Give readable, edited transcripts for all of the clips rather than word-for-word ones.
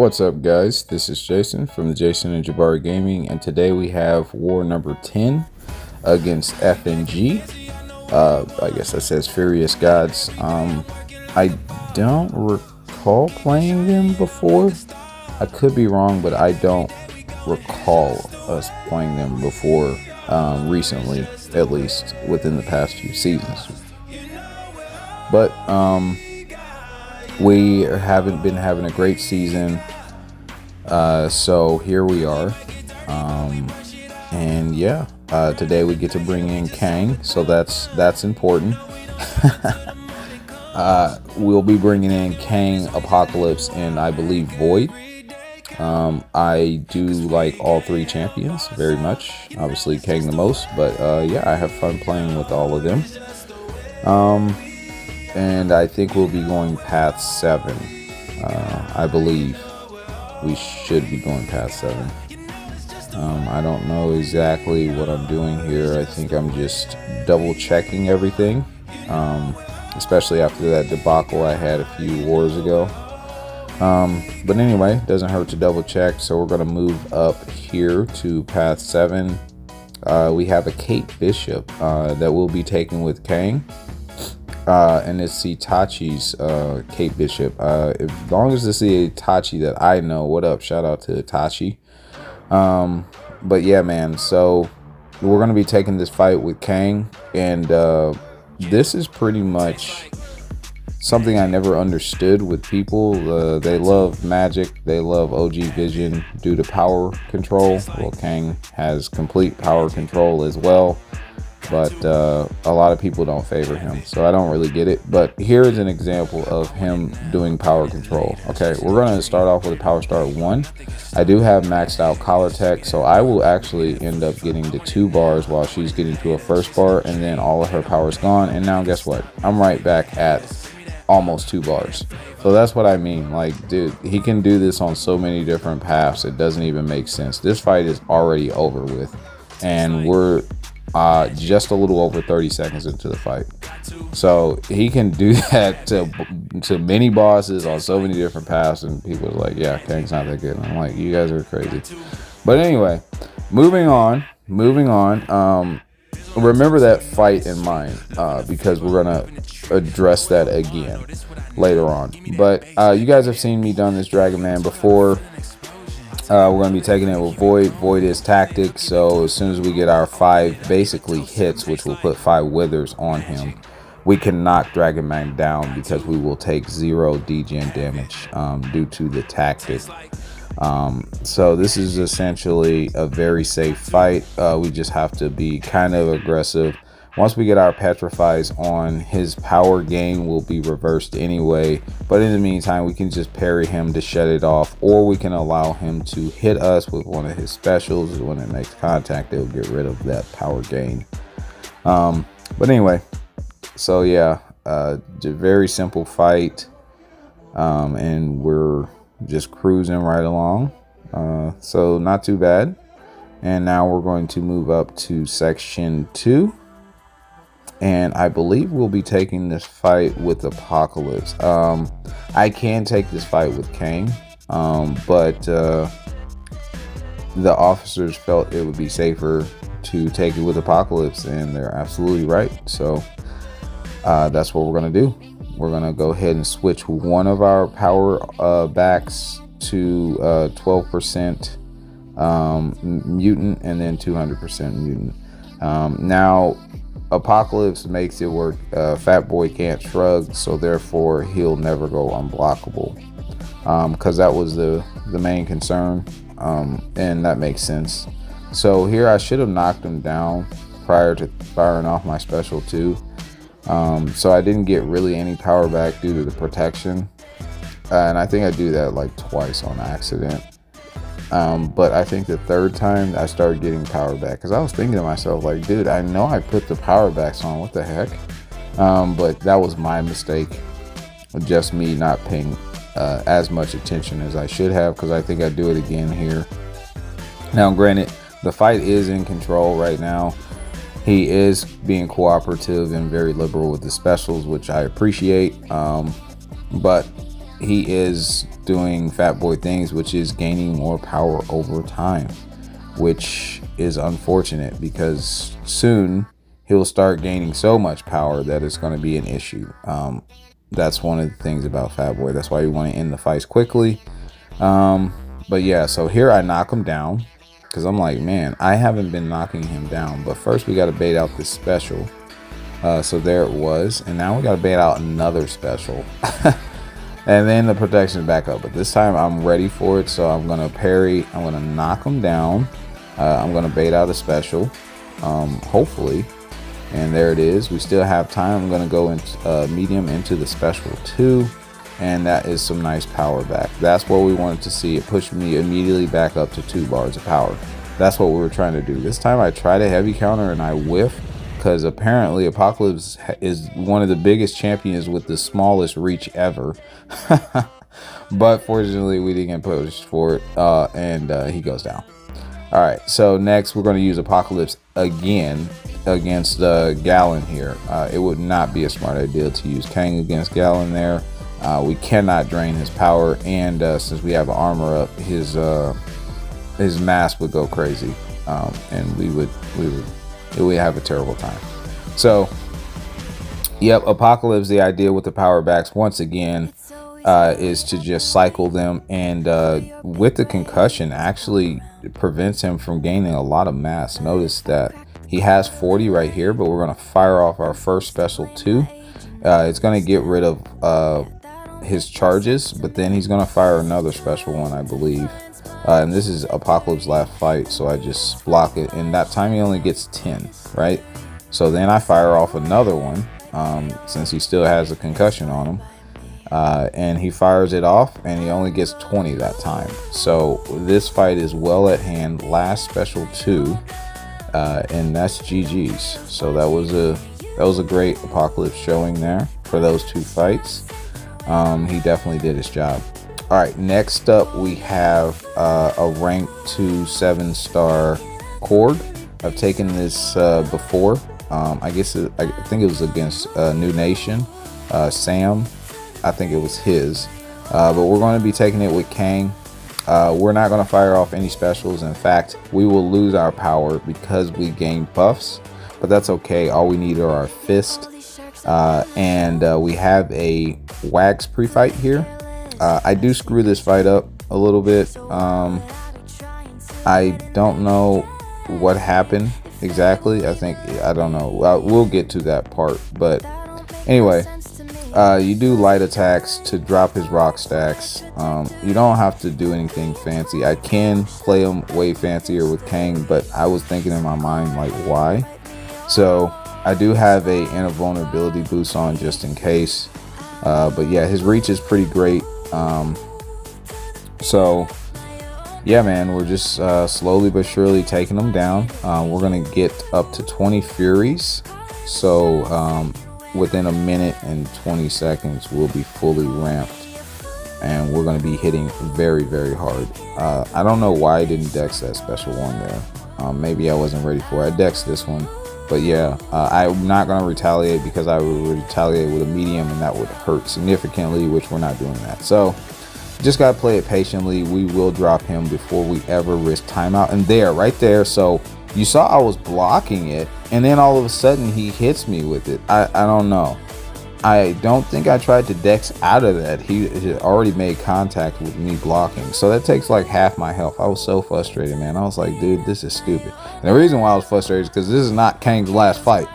What's up, guys? This is Jason from the Jason&Jabari Gaming, and today we have war number 10 against FNG. I guess that says Furious Gods. I don't recall playing them before. I could be wrong, but I don't recall us playing them before recently, at least within the past few seasons. But we haven't been having a great season, so here we are. And yeah, today we get to bring in Kang, so that's important. We'll be bringing in Kang, Apocalypse, and I believe Void. I do like all three champions very much. Obviously Kang the most, but yeah, I have fun playing with all of them. And I think we'll be going path 7. I believe we should be going path 7. I don't know exactly what I'm doing here. I think I'm just double checking everything, especially after that debacle I had a few wars ago. But anyway, doesn't hurt to double check. So we're going to move up here to path 7. We have a Kate Bishop that we'll be taking with Kang. And it's Itachi's Kate Bishop. As long as this is Itachi that I know. What up? Shout out to Itachi. But yeah, man. So we're gonna be taking this fight with Kang, and this is pretty much something I never understood with people. They love magic. They love OG Vision due to power control. Well, Kang has complete power control as well. But a lot of people don't favor him, so I don't really get it. But here is an example of him doing power control. Okay, we're going to start off with a power start 1. I do have maxed out collar tech, so I will actually end up getting to 2 bars while she's getting to a first bar, and then all of her power is gone. And now guess what? I'm right back at almost 2 bars. So that's what I mean. Like, dude, he can do this on so many different paths. It doesn't even make sense. This fight is already over with, and we're just a little over 30 seconds into the fight. So he can do that to many bosses on so many different paths, and people are like, yeah, Kang's not that good. And I'm like, you guys are crazy. But anyway, moving on. Remember that fight in mind, because we're gonna address that again later on. But you guys have seen me done this Dragon Man before. We're going to be taking it with Void. Void is tactic, so as soon as we get our 5 basically hits, which will put 5 withers on him, we can knock Dragon Man down because we will take 0 degen damage due to the tactic. So this is essentially a very safe fight. We just have to be kind of aggressive. Once we get our petrifies on, his power gain will be reversed anyway. But in the meantime, we can just parry him to shut it off, or we can allow him to hit us with one of his specials. When it makes contact, it'll get rid of that power gain. But anyway, so yeah, very simple fight. And we're just cruising right along. So not too bad. And now we're going to move up to section 2. And I believe we'll be taking this fight with Apocalypse. I can take this fight with Kang, but the officers felt it would be safer to take it with Apocalypse, and they're absolutely right. So that's what we're going to do. We're going to go ahead and switch one of our power backs to 12% mutant, and then 200% mutant. Now, Apocalypse makes it work. Fat Boy can't shrug, so therefore he'll never go unblockable, because that was the main concern, and that makes sense. So here I should have knocked him down prior to firing off my special too. So I didn't get really any power back due to the protection, and I think I do that like twice on accident. But I think the 3rd time I started getting power back, because I was thinking to myself, like, dude, I know I put the power backs on, what the heck? But that was my mistake, just me not paying as much attention as I should have, because I think I do it again here. Now granted, the fight is in control right now. He is being cooperative and very liberal with the specials, which I appreciate. But he is doing fat boy things, which is gaining more power over time, which is unfortunate because soon he'll start gaining so much power that it's going to be an issue. That's one of the things about fat boy. That's why you want to end the fights quickly. But yeah, so here I knock him down because I'm like, man, I haven't been knocking him down. But first we got to bait out this special. So there it was. And now we got to bait out another special. And then the protection is back up. But this time I'm ready for it. So I'm going to parry. I'm going to knock him down. I'm going to bait out a special. Hopefully. And there it is. We still have time. I'm going to go into medium into the special 2. And that is some nice power back. That's what we wanted to see. It pushed me immediately back up to 2 bars of power. That's what we were trying to do. This time I tried a heavy counter and I whiffed because apparently Apocalypse is one of the biggest champions with the smallest reach ever. But fortunately we didn't get pushed for it and he goes down. All right, so next we're going to use Apocalypse again against Gallon here. It would not be a smart idea to use Kang against Gallon there. We cannot drain his power, and since we have armor up, his mass would go crazy, and we would have a terrible time. So, yep, Apocalypse. The idea with the power backs once again is to just cycle them, and with the concussion, actually prevents him from gaining a lot of mass. Notice that he has 40 right here, but we're going to fire off our first special 2. It's going to get rid of his charges, but then he's going to fire another special one, I believe. And this is Apocalypse's last fight, so I just block it. And that time he only gets 10, right? So then I fire off another one, since he still has a concussion on him. And he fires it off, and he only gets 20 that time. So this fight is well at hand. Last special 2, and that's GG's. So that was a great Apocalypse showing there for those 2 fights. He definitely did his job. All right, next up we have a rank 2 7-star Korg. I've taken this before. I think it was against New Nation, Sam. I think it was his. But we're going to be taking it with Kang. We're not going to fire off any specials. In fact, we will lose our power because we gain buffs. But that's okay. All we need are our fist. And we have a Wax pre-fight here. I do screw this fight up a little bit. I don't know what happened exactly. I don't know. We'll get to that part. But anyway, you do light attacks to drop his rock stacks. You don't have to do anything fancy. I can play him way fancier with Kang, but I was thinking in my mind, like, why? So I do have a invulnerability boost on just in case. But yeah, his reach is pretty great. So yeah, man, we're just slowly but surely taking them down. We're gonna get up to 20 Furies. So within a minute and 20 seconds, we'll be fully ramped. And we're going to be hitting very, very hard. I don't know why I didn't dex that special one there. Maybe I wasn't ready for it. I dexed this one. But yeah, I'm not going to retaliate because I would retaliate with a medium and that would hurt significantly, which we're not doing that. So just got to play it patiently. We will drop him before we ever risk timeout. And there, right there. So you saw I was blocking it, and then all of a sudden he hits me with it. I don't know. I don't think I tried to dex out of that. He had already made contact with me blocking. So that takes like half my health. I was so frustrated, man. I was like, dude, this is stupid. And the reason why I was frustrated is because this is not Kang's last fight.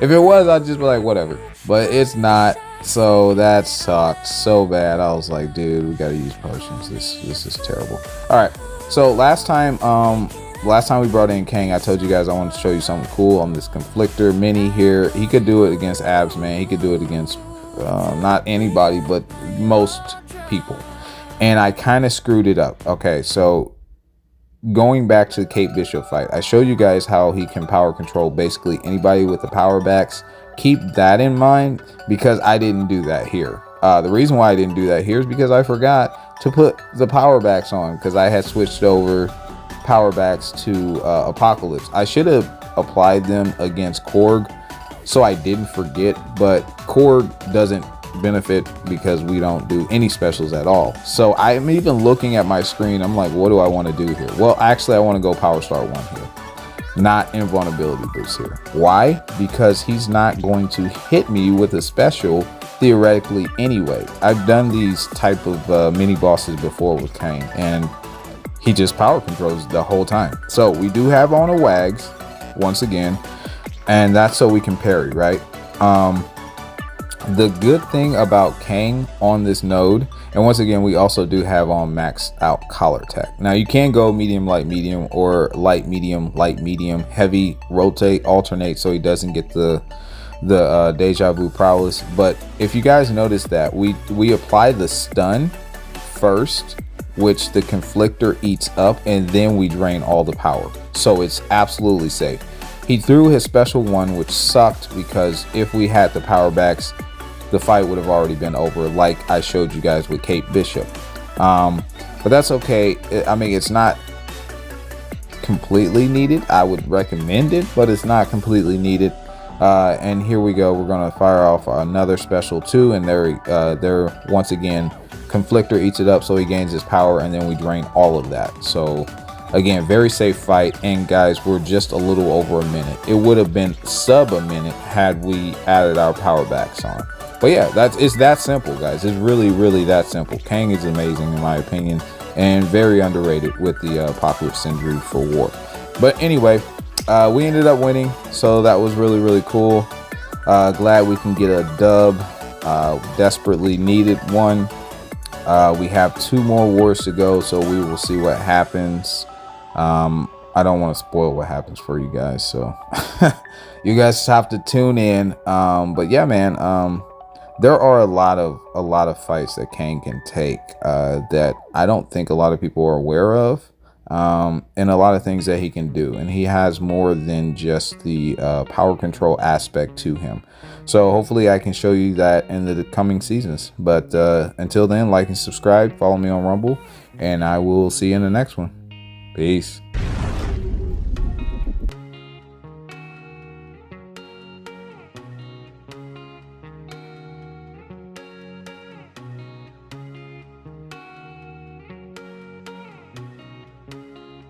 If it was, I'd just be like, whatever. But it's not. So that sucked so bad. I was like, dude, we got to use potions. This is terrible. All right. So last time we brought in Kang, I told you guys I wanted to show you something cool on this Conflictor Mini here. He could do it against Abs, man. He could do it against not anybody, but most people. And I kind of screwed it up. Okay, so going back to the Kate Bishop fight, I showed you guys how he can power control basically anybody with the power backs. Keep that in mind because I didn't do that here. The reason why I didn't do that here is because I forgot to put the power backs on because I had switched over power backs to Apocalypse. I should have applied them against Korg so I didn't forget, but Korg doesn't benefit because we don't do any specials at all. So I'm even looking at my screen. I'm like, what do I want to do here? Well, actually, I want to go Power Star 1 here, not Invulnerability Boost here. Why? Because he's not going to hit me with a special theoretically anyway. I've done these type of mini bosses before with Kang, and he just power controls the whole time. So we do have on a Wags once again, and that's so we can parry, right? The good thing about Kang on this node, and once again, we also do have on maxed out collar tech. Now you can go medium, light, medium, or light, medium, heavy, rotate, alternate, so he doesn't get the deja vu prowess. But if you guys notice that we apply the stun first, which the conflictor eats up, and then we drain all the power, so it's absolutely safe. He threw his special one, which sucked because if we had the power backs, the fight would have already been over, like I showed you guys with Kate Bishop. But that's okay. I mean, it's not completely needed. I would recommend it, but it's not completely needed. And here we go. We're gonna fire off another special too, and there once again, conflictor eats it up, so he gains his power, and then we drain all of that. So again, very safe fight. And guys, we're just a little over a minute. It would have been sub a minute had we added our power backs on. But yeah, it's that simple, guys. It's really that simple. Kang is amazing in my opinion, and very underrated with the Apocalypse Sindri for war. But anyway, we ended up winning, so that was really cool. Glad we can get a dub. Desperately needed one. We have 2 more wars to go, so we will see what happens. I don't want to spoil what happens for you guys, so you guys have to tune in. But yeah, man, there are a lot of fights that Kang can take that I don't think a lot of people are aware of, and a lot of things that he can do, and he has more than just the power control aspect to him. So hopefully I can show you that in the coming seasons. But until then, like and subscribe, follow me on Rumble, and I will see you in the next one. Peace.